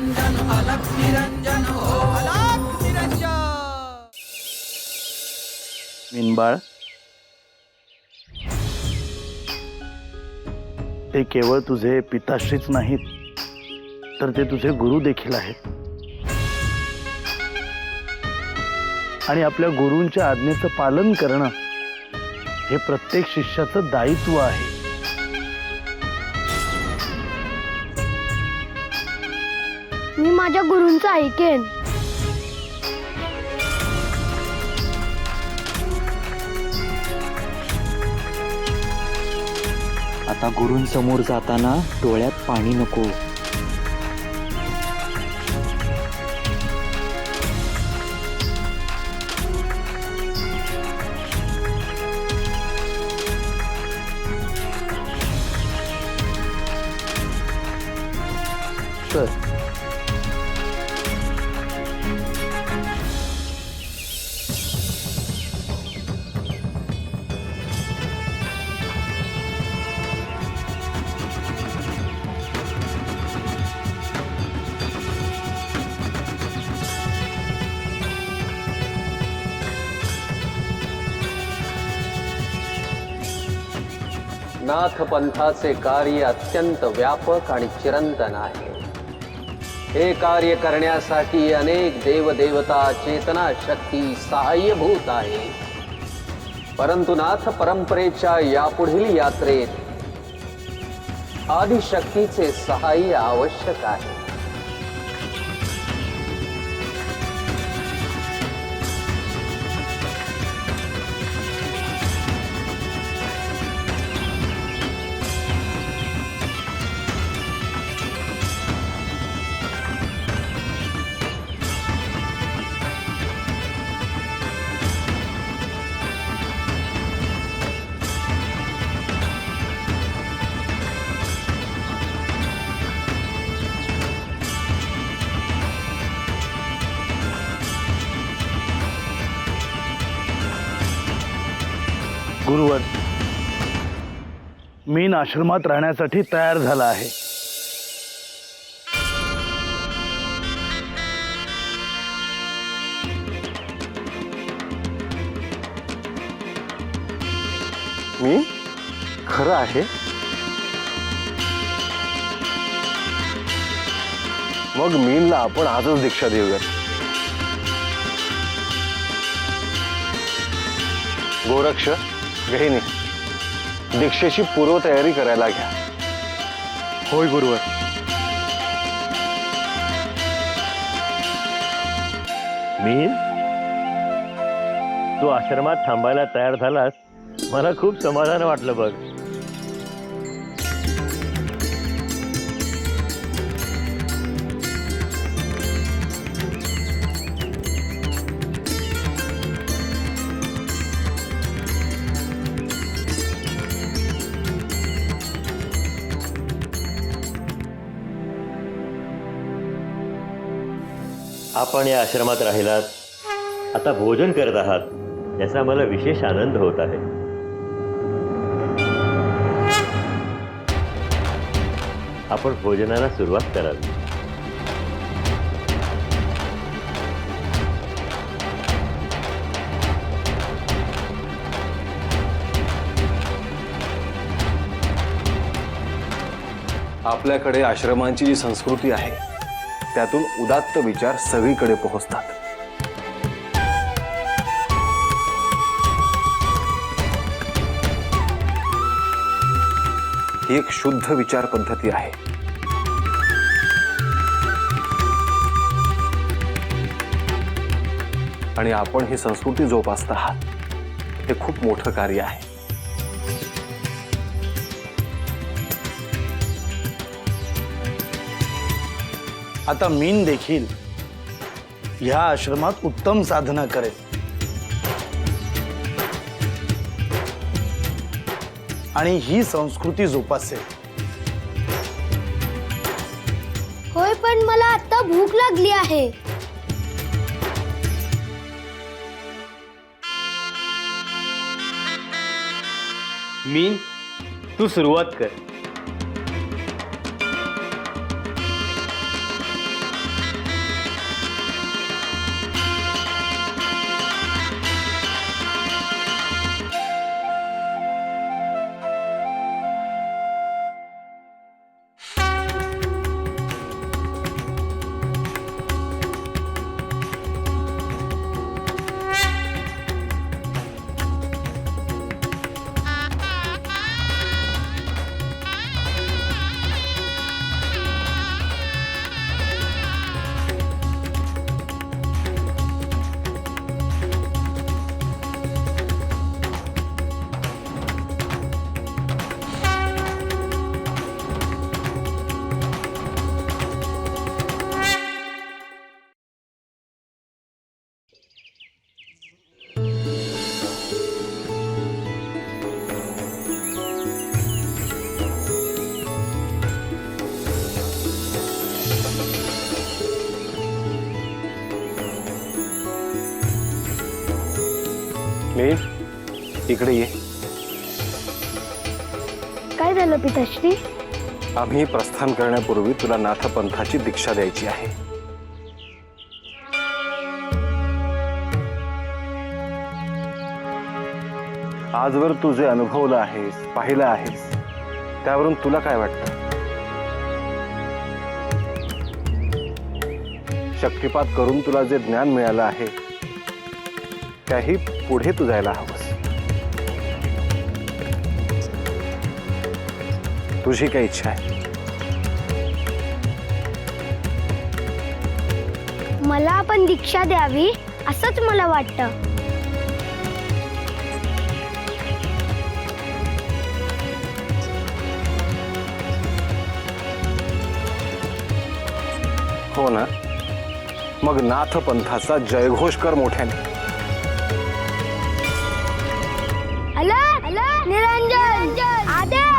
निरंजन अलख निरंजन हो अलख निरंजन। मीनबाळ, ते केवळ तुझे पिताश्रीच नाहीत तर ते तुझे गुरु देखील आहेत आणि आपल्या गुरूंच्या आज्ञेचं पालन करणं हे प्रत्येक शिष्याचं दायित्व आहे। मी माझ्या गुरूंचं ऐकेन। आता गुरूंसमोर जाताना डोळ्यात पाणी नको। तर नाथ पंथाचे कार्य अत्यंत व्यापक आणि चिरंतन आहे। हे कार्य करण्यासाठी अनेक देवदेवता चेतना शक्ती सहाय्यभूत आहे, परंतु नाथ परंपरेच्या यापुढील यात्रेत आदिशक्तीचे सहाय्य आवश्यक आहे। गुरुवर, मीन आश्रमात राहण्यासाठी तयार झाला आहे। मी खरं आहे? मग मीनला आपण आजच दीक्षा देऊयात। गोरक्ष, गहिनी, दीक्षेची पूर्वतयारी करायला घ्या। होय गुरुवर। मीन, तू आश्रमात थांबायला तयार झालास, मला खूप समाधान वाटलं बघ। आपण या आश्रमात राहिलात, आता भोजन करत आहात याचा मला विशेष आनंद होत आहे। आपण भोजनाला सुरुवात करावी। आपल्याकडे आश्रमांची जी संस्कृती आहे त्यातून उदात्त विचार सगळीकडे पोहोचतात। ही एक शुद्ध विचार पद्धती आहे। आणि आपण ही संस्कृती जोपासत आहात, हे खूप मोठं कार्य आहे। आता मीन देखील ह्या आश्रमात उत्तम साधना करेल आणि ही संस्कृती जोपासेल। होय, पण मला आता भूक लागली आहे। मीन, तू सुरुवात कर। मीन इकडे ये. काय झालं पिताश्री? आम्ही प्रस्थान करण्यापूर्वी तुला नाथपंथाची दीक्षा द्यायची आहे. आजवर तू जे अनुभवलं आहेस, पाहिलं आहेस, त्यावरून तुला काय वाटतं? शक्तिपात करून तुला जे ज्ञान मिळालं आहे त्याही पुढे तू जायला हवंस. तुझी काय इच्छा आहे? मला आपण दीक्षा द्यावी असंच मला वाटतं. हो ना, मग नाथपंथाचा जयघोष कर मोठ्याने. अलग निरंजन आदेश.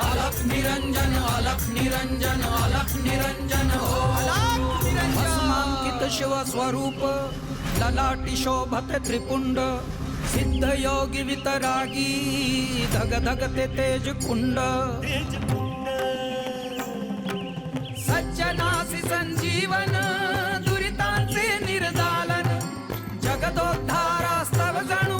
अलख निरंजन अलख निरंजन अलख निरंजन हो. भस्मांकित शिव स्वरूप ललाटी शोभते त्रिपुंड. सिद्ध योगी वितरागी धग धगते तेज कुंड. सज्जनासी संजीवन दुरितांचे निर्दालन. जगदोद्धारास्तव जणू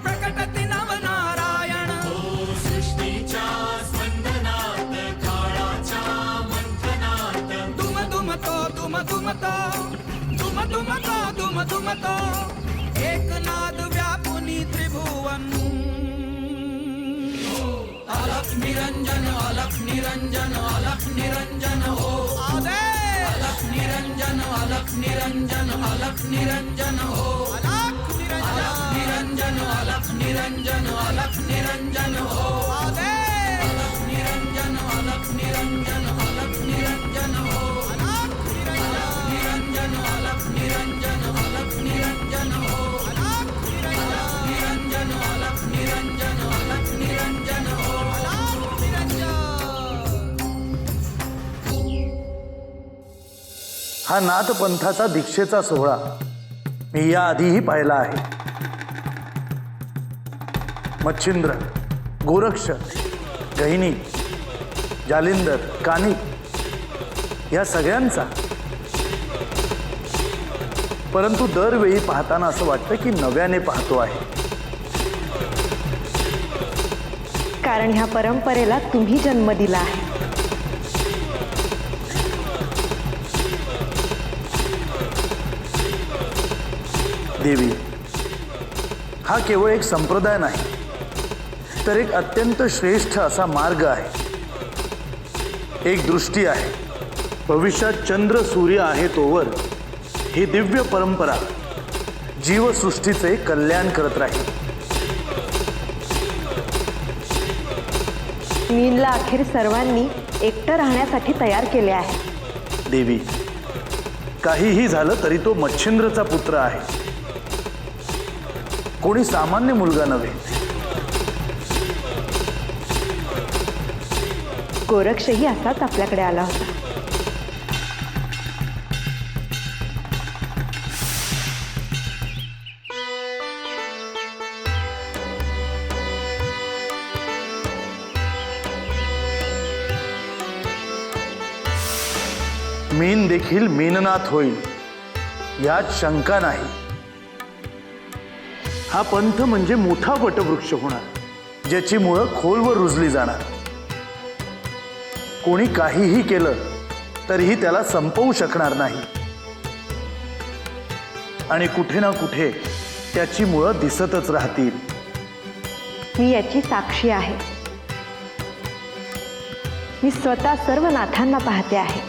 प्रकटति नवनारायण. दुम दुम तो दुम दुम तो दुम दुम तो दुम दुम तो एक नाद व्यापुनी त्रिभुवन. अलख निरंजन अलख निरंजन अलख निरंजन हो. अलख निरंजन अलख निरंजन अलख निरंजन हो. अलख निरंजन अलख निरंजन अलख निरंजन हो. अलख निरंजन अलख निरंजन अलख निरंजन हो. अलख निरंजन अलख निरंजन अलख निरंजन हो. अलख निरंजन अलख निरंजन अलख निरंजन हो. अलख निरंजन. हा नाथपंथाचा दीक्षेचा सोहळा मी याआधीही पाहिला आहे. मच्छिंद्र, गोरक्ष, गहिनी, जालिंदर, कानिक या सगळ्यांचा. परंतु दरवेळी पाहताना असं वाटतं की नव्याने पाहतो आहे. कारण ह्या परंपरेला तुम्ही जन्म दिला आहे. देवी, हा केवळ एक संप्रदाय नाही तर एक अत्यंत श्रेष्ठ असा मार्ग आहे. एक दृष्टी आहे. भविष्यात चंद्र सूर्य आहे तोवर ही दिव्य परंपरा जीवसृष्टीचे कल्याण करत राहील. मीनला अखेर सर्वांनी एकटं राहण्यासाठी तयार केले आहे. देवी, काहीही झालं तरी तो मच्छिंद्रचा पुत्र आहे, कोणी सामान्य मुलगा नव्हे. गोरक्षही असाच आपल्याकडे आला होता. मीन देखील मीननाथ होईल यात शंका नाही. हा पंथ म्हणजे मोठा वटवृक्ष होणार, ज्याची मुळं खोलवर रुजली जाणार. कोणी काहीही केलं तरीही त्याला संपवू शकणार नाही आणि कुठे ना कुठे त्याची मुळं दिसतच राहतील. मी याची साक्षी आहे. मी स्वतः सर्व नाथांना पाहते आहे.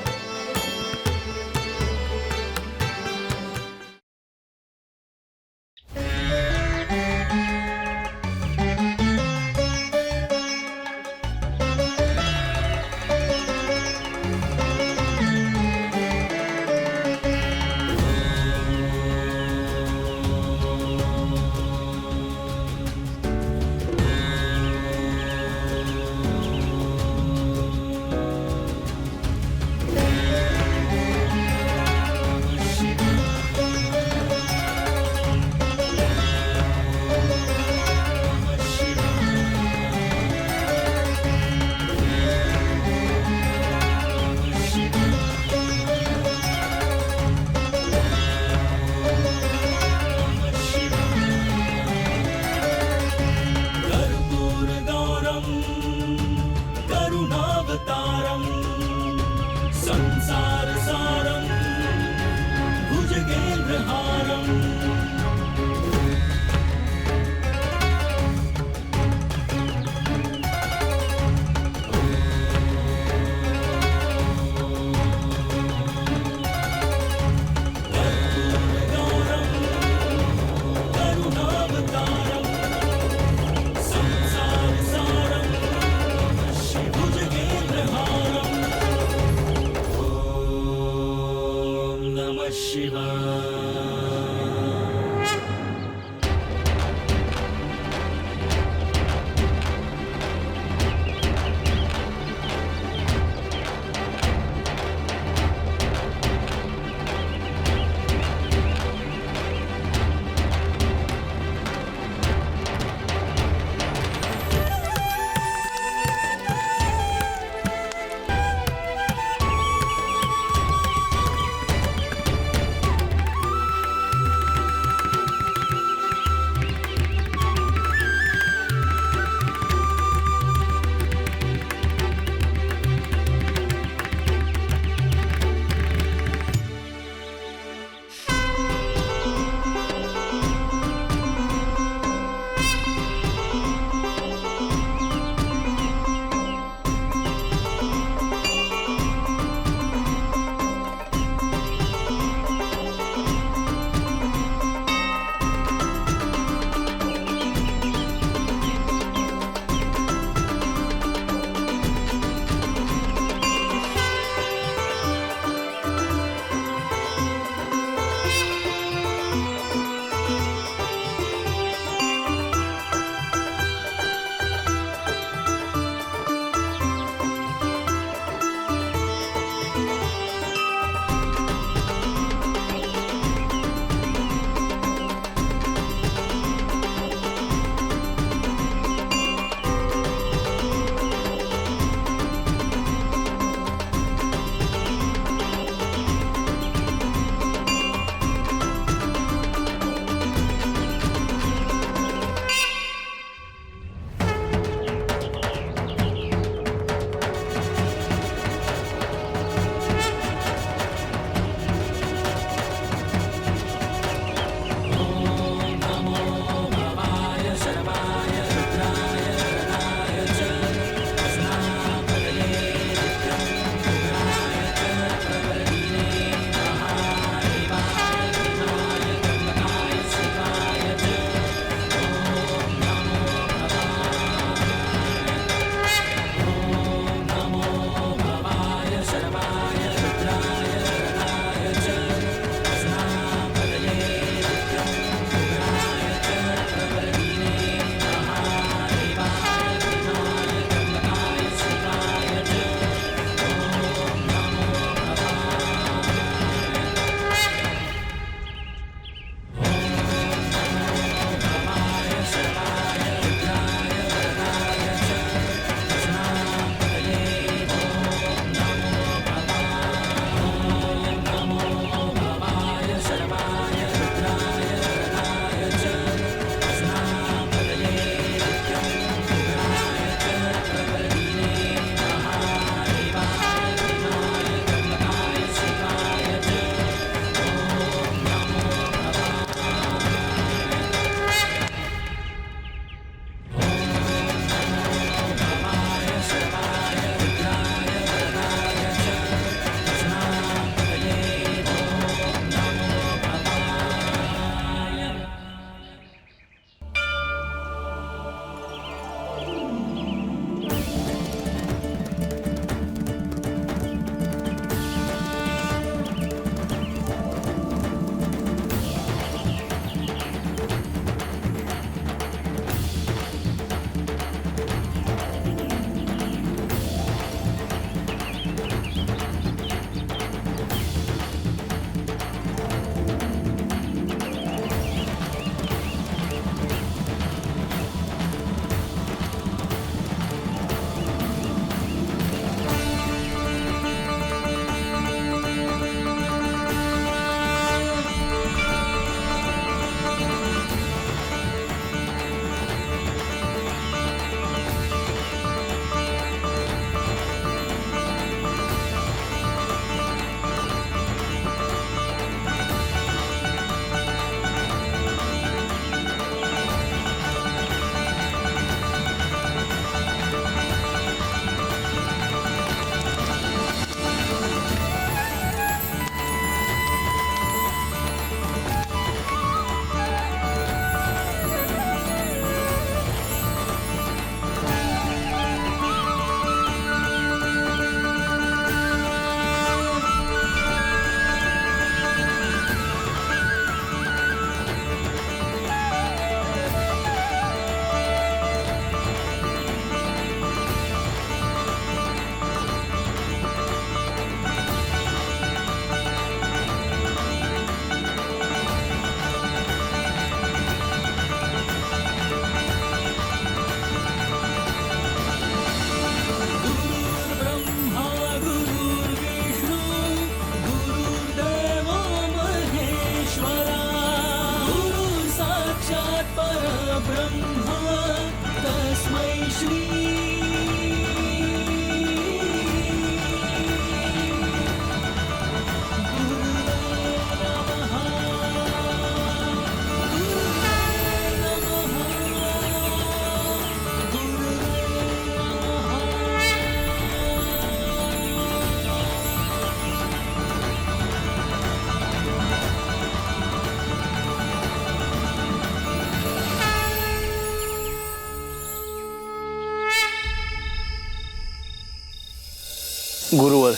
गुरुवर,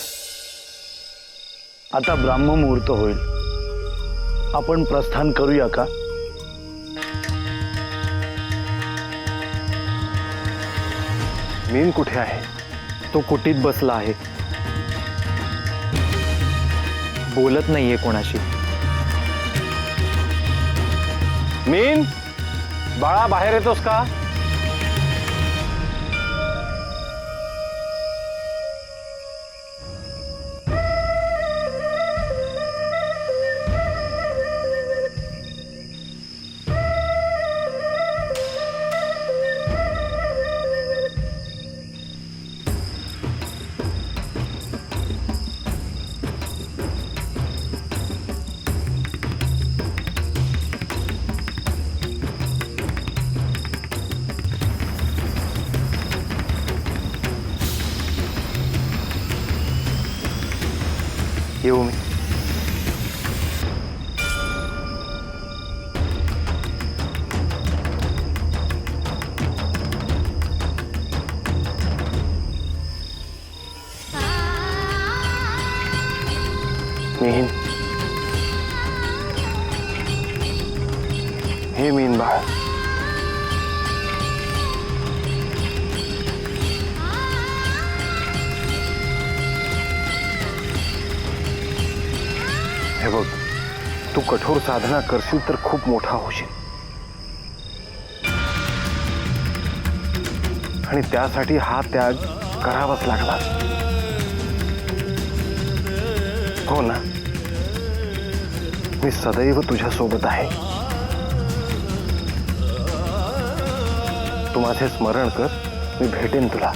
आता ब्राह्ममुहूर्त होईल. आपण प्रस्थान करूया का? मीन कुठे आहे? तो कुटीत बसला आहे, बोलत नाहीये कोणाशी. मीन, बाळा बाहेर येतोस का? येऊ मी. मीन, हे मीन बाळ, हे बघ, तू कठोर साधना करशील तर खूप मोठा होशील, आणि त्यासाठी हा त्याग करावाच लागला. हो ना? मी सदैव तुझ्या सोबत आहे. तू माझे स्मरण कर, मी भेटेन तुला.